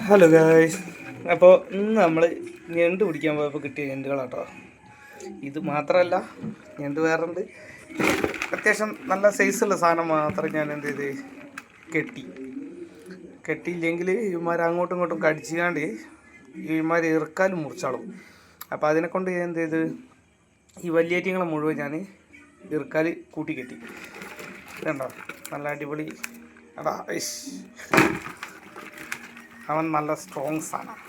Hello guys. അപ്പോൾ ഇന്ന് നമ്മൾ ഞണ്ട് പിടിക്കാൻ പോയപ്പോൾ കിട്ടിയ ഞണ്ടുകളാട്ടോ. ഇത് മാത്രമല്ല, ഞണ്ട് വേറുണ്ട്. അത്യാവശ്യം നല്ല സൈസുള്ള സാധനം മാത്രം ഞാൻ എന്ത് ചെയ്ത് കെട്ടിയില്ലെങ്കിൽ ഇവന്മാർ അങ്ങോട്ടും ഇങ്ങോട്ടും കടിച്ചാണ്ട് ഇവന്മാർ ഇറക്കാലും മുറിച്ചാളും. അപ്പോൾ അതിനെക്കൊണ്ട് ഞാൻ എന്ത് ചെയ്ത് ഈ വലിയേറ്റിങ്ങളെ മുഴുവൻ ഞാൻ ഇറക്കാൽ കൂട്ടി കെട്ടി. ഇതുണ്ടോ, നല്ല അടിപൊളി. അടാ അവൻ നല്ല സ്ട്രോങ് സാധനം.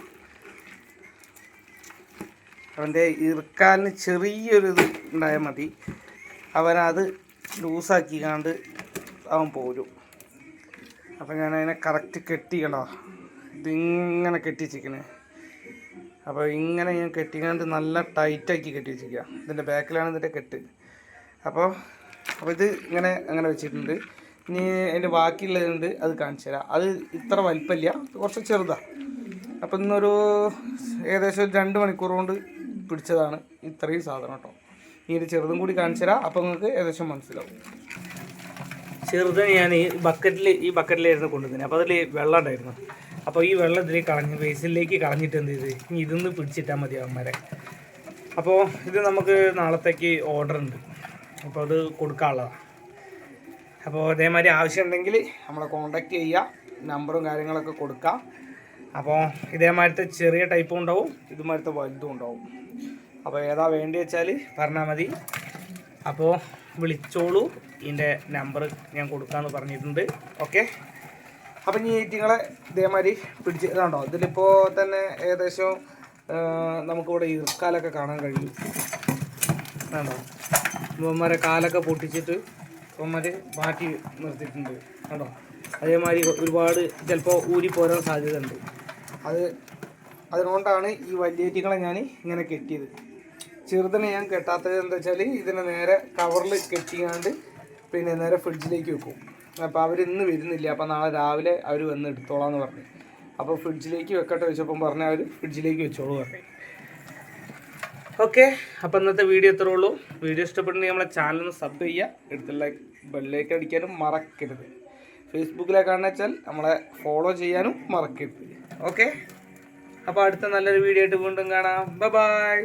അവൻ്റെ ഇറുക്കാലിന് ചെറിയൊരു ഇത് ഉണ്ടായാൽ മതി, അവനത് ലൂസാക്കിക്കാണ്ട് അവൻ പോരും. അപ്പം ഞാനതിനെ കറക്റ്റ് കെട്ടിക്കണ്ടോ, ഇതിങ്ങനെ കെട്ടി വെച്ചിരിക്കണേ. അപ്പോൾ ഇങ്ങനെ ഞാൻ കെട്ടിക്കാണ്ട് നല്ല ടൈറ്റാക്കി കെട്ടി വെച്ചിരിക്കുക. ഇതിൻ്റെ ബാക്കിലാണ് ഇതിൻ്റെ കെട്ട്. അപ്പോൾ ഇത് അങ്ങനെ വെച്ചിട്ടുണ്ട്. ഇനി അതിൻ്റെ ബാക്കിയുള്ളതുണ്ട്, അത് കാണിച്ചു തരാം. അത് ഇത്ര വലിപ്പമില്ല, കുറച്ച് ചെറുതാണ്. അപ്പം ഇന്നൊരു ഏകദേശം ഒരു 2 മണിക്കൂർ കൊണ്ട് പിടിച്ചതാണ് ഇത്രയും സാധനം കേട്ടോ. ഇനി ചെറുതും കൂടി കാണിച്ചു തരാം, അപ്പോൾ നിങ്ങൾക്ക് ഏകദേശം മനസ്സിലാവും. ചെറുതിന് ഞാൻ ഈ ബക്കറ്റിലായിരുന്നു കൊണ്ടുവന്നത്. അപ്പോൾ അതിൽ വെള്ളം ഉണ്ടായിരുന്നു. അപ്പോൾ ഈ വെള്ളം ഇതിലേക്ക് കളഞ്ഞ് ബേസിലേക്ക് കളഞ്ഞിട്ട് എന്ത് ചെയ്ത് ഇനി ഇതൊന്ന് പിടിച്ചിട്ടാൽ മതി അവന്മാരെ. അപ്പോൾ ഇത് നമുക്ക് നാളത്തേക്ക് ഓർഡർ ഉണ്ട്, അപ്പോൾ അത് കൊടുക്കാനുള്ളതാണ്. അപ്പോൾ അതേമാതിരി ആവശ്യമുണ്ടെങ്കിൽ നമ്മളെ കോൺടാക്റ്റ് ചെയ്യുക, നമ്പറും കാര്യങ്ങളൊക്കെ കൊടുക്കാം. അപ്പോൾ ഇതേമാതിരത്തെ ചെറിയ ടൈപ്പും ഉണ്ടാവും, ഇതുമാതിരത്തെ വലുതും ഉണ്ടാവും. അപ്പോൾ ഏതാ വേണ്ടി വെച്ചാൽ പറഞ്ഞാൽ മതി. അപ്പോൾ വിളിച്ചോളൂ, ഇതിൻ്റെ നമ്പർ ഞാൻ കൊടുക്കാമെന്ന് പറഞ്ഞിട്ടുണ്ട്. ഓക്കെ. അപ്പം ഈ ഈറ്റിങ്ങളെ ഇതേമാതിരി പിടിച്ച് ഇതാണ്ടോ, ഇതിലിപ്പോൾ തന്നെ ഏകദേശം നമുക്കിവിടെ ഇറുക്കാലൊക്കെ കാണാൻ കഴിയും. വേണ്ടോ, ഇവന്മാരെ കാലൊക്കെ പൊട്ടിച്ചിട്ട് ഇവന്മാർ മാറ്റി നിർത്തിയിട്ടുണ്ട് കേട്ടോ. അതേമാതിരി ഒരുപാട് ചിലപ്പോൾ ഊരിപ്പോരാൻ സാധ്യത ഉണ്ട്. അതുകൊണ്ടാണ് ഈ വലിയേറ്റിങ്ങളെ ഞാൻ ഇങ്ങനെ കെട്ടിയത്. ചെറുതിനെ ഞാൻ കെട്ടാത്തത് എന്താ വെച്ചാൽ ഇതിനെ നേരെ കവറിൽ കെട്ടിയാണ്ട് പിന്നെ നേരെ ഫ്രിഡ്ജിലേക്ക് വെക്കും. അപ്പോൾ അവരിന്ന് വരുന്നില്ല, അപ്പോൾ നാളെ രാവിലെ അവർ വന്ന് എടുത്തോളാന്ന് പറഞ്ഞു. അപ്പോൾ ഫ്രിഡ്ജിലേക്ക് വെക്കട്ടെ വെച്ചപ്പം പറഞ്ഞാൽ അവർ ഫ്രിഡ്ജിലേക്ക് വെച്ചോളൂ പറഞ്ഞു. ഓക്കെ. അപ്പോൾ ഇന്നത്തെ വീഡിയോ ഇത്രേ ഉള്ളൂ. വീഡിയോ ഇഷ്ടപ്പെട്ടുണ്ടെങ്കിൽ നമ്മളെ ചാനലൊന്ന് സബ് ചെയ്യുക, എടുത്തുള്ള ബെല്ലേക്ക് അടിക്കാനും മറക്കരുത്. ഫേസ്ബുക്കിലേക്കാണെന്ന് വെച്ചാൽ നമ്മളെ ഫോളോ ചെയ്യാനും മറക്കരുത്. ഓക്കെ. അപ്പോൾ അടുത്ത നല്ലൊരു വീഡിയോ ആയിട്ട് വീണ്ടും കാണാം. ബൈ.